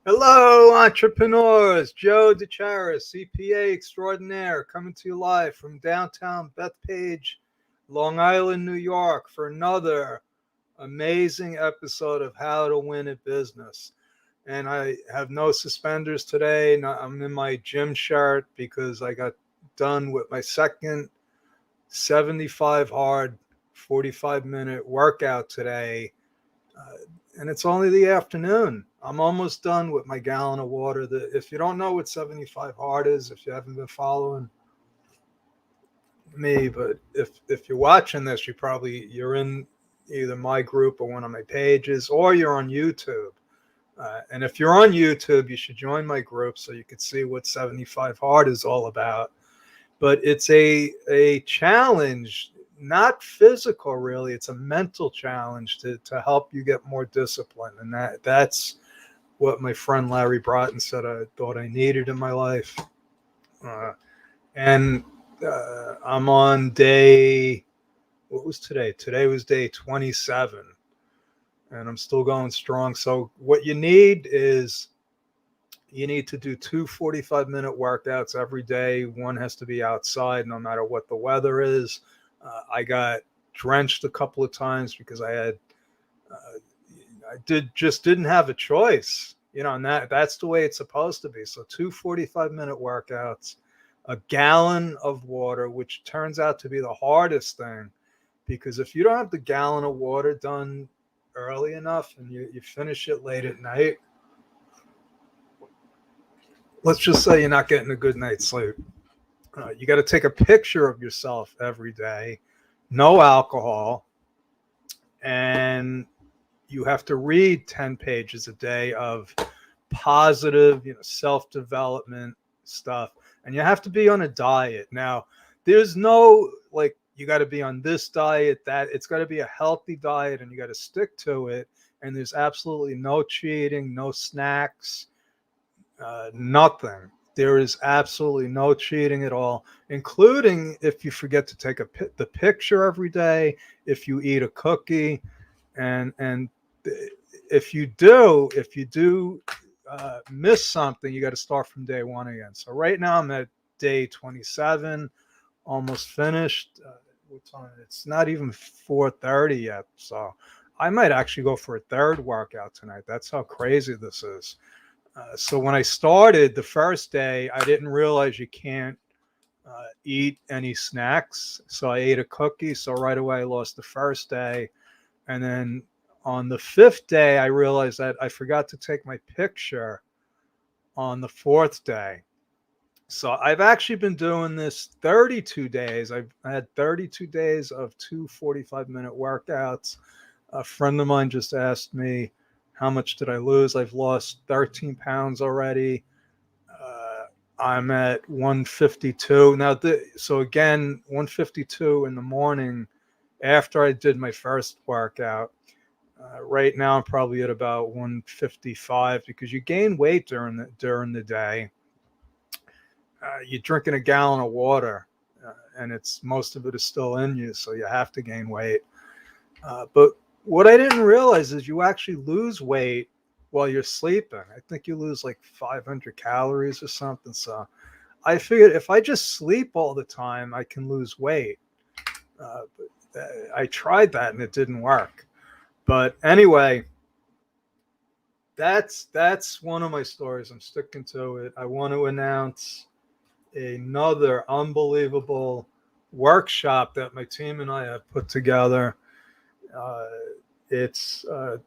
Hello, entrepreneurs. Joe DeCharis, CPA extraordinaire, coming to you live from downtown Bethpage, Long Island, New York, for another amazing episode of How to Win at Business. And I have no suspenders today. I'm in my gym shirt because I got done with my second 75 hard 45-minute workout today. Uh, and it's only the afternoon. I'm almost done with my gallon of water. If you don't know what 75 hard is, if you haven't been following me, but if you're watching this, you're in either my group or one of my pages, or you're on YouTube. And if you're on YouTube, you should join my group so you can see what 75 hard is all about. But it's a challenge, not physical really. It's a mental challenge to help you get more discipline. And that's what my friend Larry Broughton said I thought I needed in my life. And I'm on day, what was today? Today was day 27, and I'm still going strong. So what you need to do two 45-minute workouts every day. One has to be outside no matter what the weather is. I got drenched a couple of times because uh, didn't have a choice, and that's the way it's supposed to be. So two 45-minute workouts, a gallon of water, which turns out to be the hardest thing, because if you don't have the gallon of water done early enough and you finish it late at night, let's just say you're not getting a good night's sleep. You got to take a picture of yourself every day, no alcohol, and you have to read 10 pages a day of positive, self-development stuff. And you have to be on a diet. Now, there's no like you got to be on this diet, that it's got to be a healthy diet and you got to stick to it. And there's absolutely no cheating, no snacks, nothing. There is absolutely no cheating at all, including if you forget to take the picture every day, if you eat a cookie, and if you do miss something, you got to start from day one again. So right now I'm at day 27, almost finished. What time? It's not even 4:30 yet, so I might actually go for a third workout tonight. That's how crazy this is. So when I started the first day, I didn't realize you can't eat any snacks. So I ate a cookie. So right away I lost the first day. And then on the fifth day, I realized that I forgot to take my picture on the fourth day. So I've actually been doing this 32 days. I had 32 days of two 45-minute workouts. A friend of mine just asked me, how much did I lose? I've lost 13 pounds already. I'm at 152. Now, so again, 152 in the morning after I did my first workout. Right now, I'm probably at about 155 because you gain weight during the day. You're drinking a gallon of water, and most of it is still in you, so you have to gain weight. But what I didn't realize is you actually lose weight while you're sleeping. I think you lose like 500 calories or something. So I figured if I just sleep all the time, I can lose weight. But I tried that and it didn't work. But anyway, that's one of my stories. I'm sticking to it. I want to announce another unbelievable workshop that my team and I have put together. Uh, it's a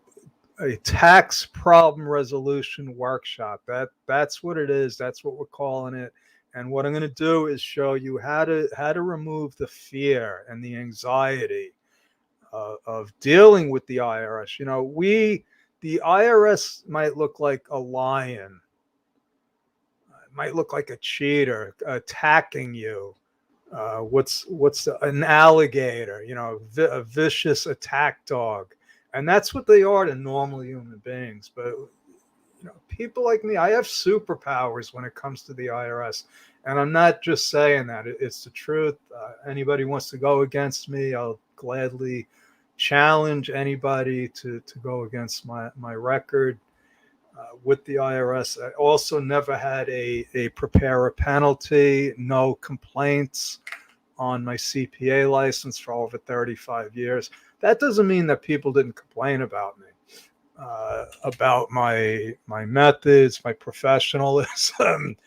tax problem resolution workshop. That's what it is. That's what we're calling it. And what I'm going to do is show you how to remove the fear and the anxiety of dealing with the IRS. The IRS might look like a lion, it might look like a cheater attacking you. An alligator? A vicious attack dog, and that's what they are to normal human beings. But people like me, I have superpowers when it comes to the IRS, and I'm not just saying that. It's the truth. Anybody wants to go against me, I'll gladly challenge anybody to go against my record. with the IRS. I also never had a preparer penalty, no complaints on my CPA license for over 35 years. That doesn't mean that people didn't complain about me, about my methods, my professionalism.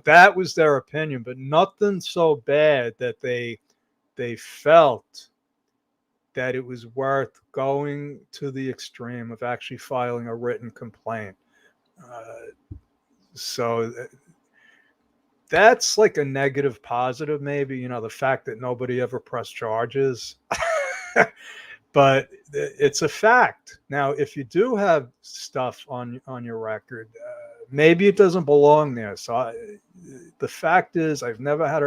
That was their opinion, but nothing so bad that they felt that it was worth going to the extreme of actually filing a written complaint. So that's like a negative positive, maybe, the fact that nobody ever pressed charges. But it's a fact. Now, if you do have stuff on your record, maybe it doesn't belong there. So the fact is, I've never had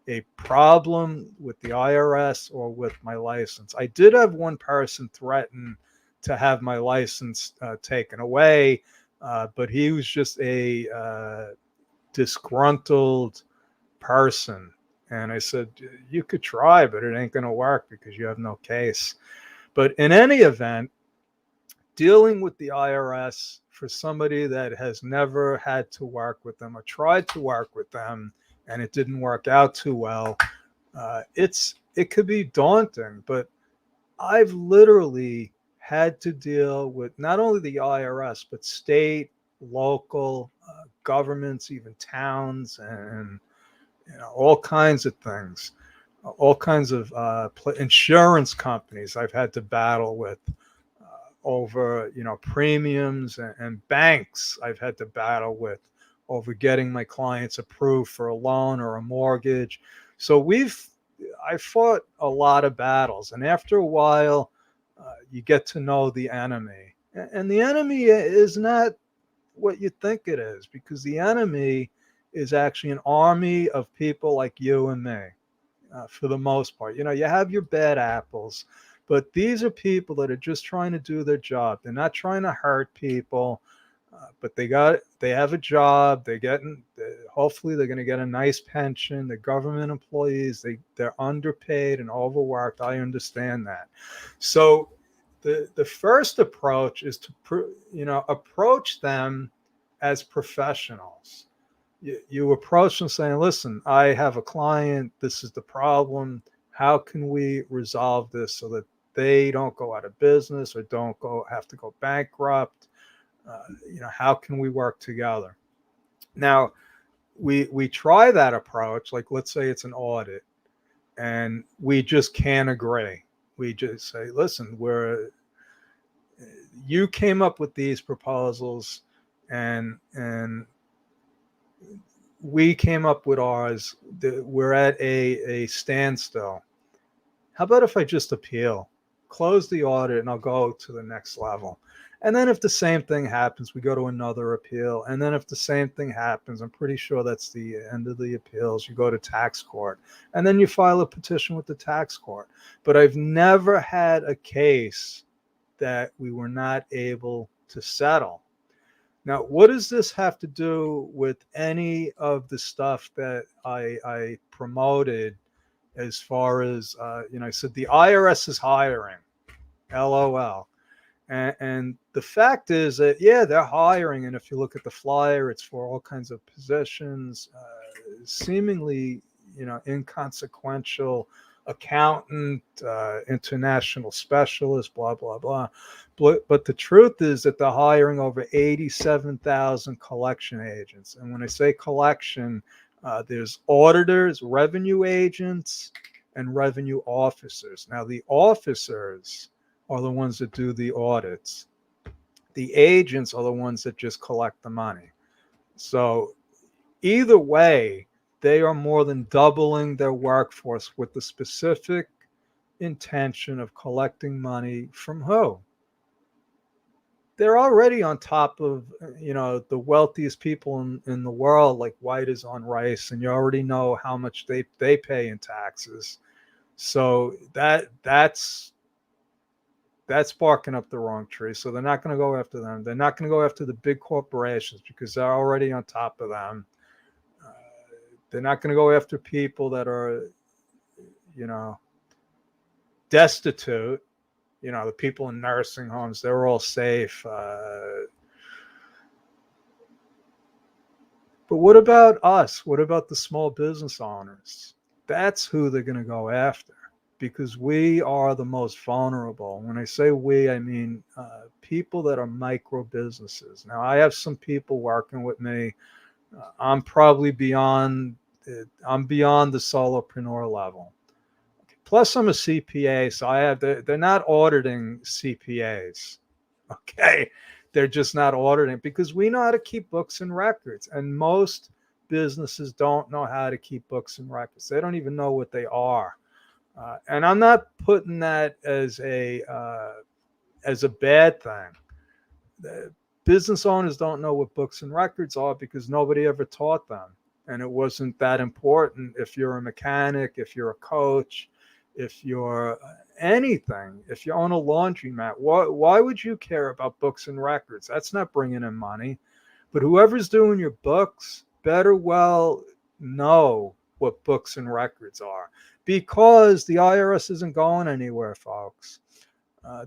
a problem with the IRS or with my license. I did have one person threaten to have my license taken away, but he was just a disgruntled person. And I said, you could try, but it ain't going to work because you have no case. But in any event, dealing with the IRS for somebody that has never had to work with them or tried to work with them and it didn't work out too well, it could be daunting. But I've literally had to deal with not only the IRS, but state, local governments, even towns, and all kinds of things, all kinds of insurance companies I've had to battle with over, premiums, and banks I've had to battle with over getting my clients approved for a loan or a mortgage. So I fought a lot of battles, and after a while, you get to know the enemy, and the enemy is not what you think it is, because the enemy is actually an army of people like you and me, for the most part. You have your bad apples, but these are people that are just trying to do their job. They're not trying to hurt people, but they have a job. Hopefully they're going to get a nice pension. They're government employees. They're underpaid and overworked. I understand that. So the first approach is to approach them as professionals. You approach them saying, listen, I have a client, this is the problem, how can we resolve this so that they don't go out of business or don't have to go bankrupt? How can we work together? Now, we try that approach. Like, let's say it's an audit and we just can't agree. We just say, listen, you came up with these proposals and we came up with ours. We're at a standstill. How about if I just appeal, close the audit, and I'll go to the next level? And then if the same thing happens, we go to another appeal. And then if the same thing happens, I'm pretty sure that's the end of the appeals. You go to tax court, and then you file a petition with the tax court. But I've never had a case that we were not able to settle. Now, what does this have to do with any of the stuff that I promoted as far as, I said the IRS is hiring, LOL. And the fact is that, yeah, they're hiring. And if you look at the flyer, it's for all kinds of positions, seemingly, inconsequential accountant, international specialist, blah, blah, blah. But the truth is that they're hiring over 87,000 collection agents. And when I say collection, there's auditors, revenue agents, and revenue officers. Now, the officers are the ones that do the audits. The agents are the ones that just collect the money. So either way, they are more than doubling their workforce with the specific intention of collecting money from who? They're already on top of, the wealthiest people in the world, like white is on rice, and you already know how much they pay in taxes. So that's barking up the wrong tree. So they're not going to go after them. They're not going to go after the big corporations because they're already on top of them. They're not going to go after people that are, destitute. The people in nursing homes, they're all safe. But what about us? What about the small business owners? That's who they're going to go after, because we are the most vulnerable. When I say we, I mean people that are micro businesses. Now, I have some people working with me. I'm probably beyond. I'm beyond the solopreneur level. Plus, I'm a CPA, so I have. They're not auditing CPAs. Okay, they're just not auditing because we know how to keep books and records, and most businesses don't know how to keep books and records. They don't even know what they are. And I'm not putting that as a bad thing. The business owners don't know what books and records are because nobody ever taught them, and it wasn't that important. If you're a mechanic, if you're a coach, if you're anything, if you own a laundromat, why would you care about books and records? That's not bringing in money. But whoever's doing your books better well know what books and records are, because the IRS isn't going anywhere, folks.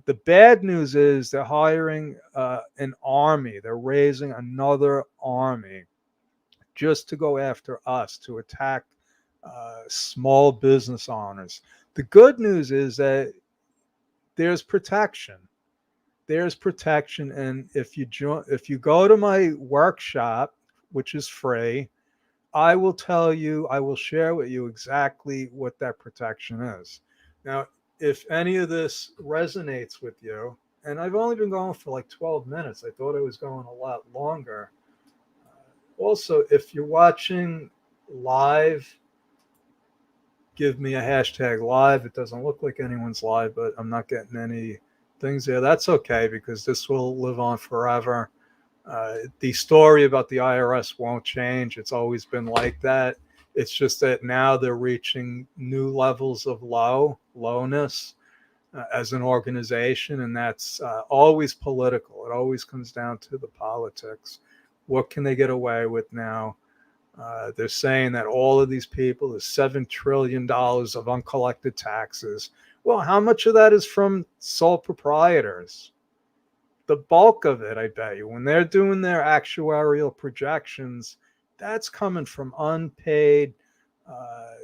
The bad news is they're hiring an army. They're raising another army just to go after us, to attack small business owners. The good news is that there's protection. There's protection, and if you go to my workshop, which is free, I will tell you, I will share with you exactly what that protection is. Now, if any of this resonates with you, and I've only been going for like 12 minutes, I thought I was going a lot longer. Also, if you're watching live, give me a hashtag live. It doesn't look like anyone's live, but I'm not getting any things there. That's okay, because this will live on forever. The story about the IRS won't change. It's always been like that. It's just that now they're reaching new levels of lowness as an organization, and that's always political. It always comes down to the politics. What can they get away with now? They're saying that all of these people, there's $7 trillion of uncollected taxes. Well, how much of that is from sole proprietors? The bulk of it, I bet you, when they're doing their actuarial projections, that's coming from unpaid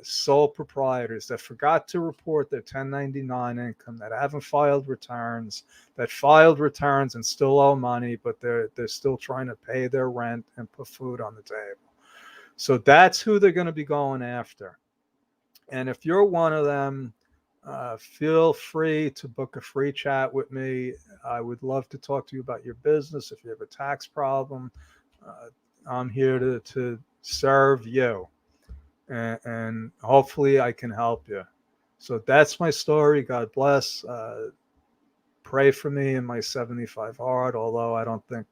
sole proprietors that forgot to report their 1099 income, that haven't filed returns, that filed returns and still owe money, but they're still trying to pay their rent and put food on the table. So that's who they're going to be going after. And if you're one of them, feel free to book a free chat with me. I would love to talk to you about your business. If you have a tax problem, I'm here to serve you. And hopefully I can help you. So that's my story. God bless. Pray for me in my 75 hard, although I don't think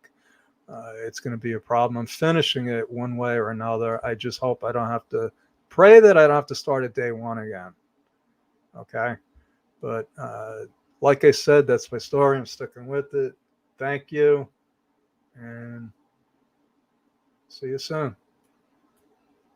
it's going to be a problem. I'm finishing it one way or another. I just hope I don't have to pray that I don't have to start at day one again. Okay. But like I said, that's my story. I'm sticking with it. Thank you. And see you soon.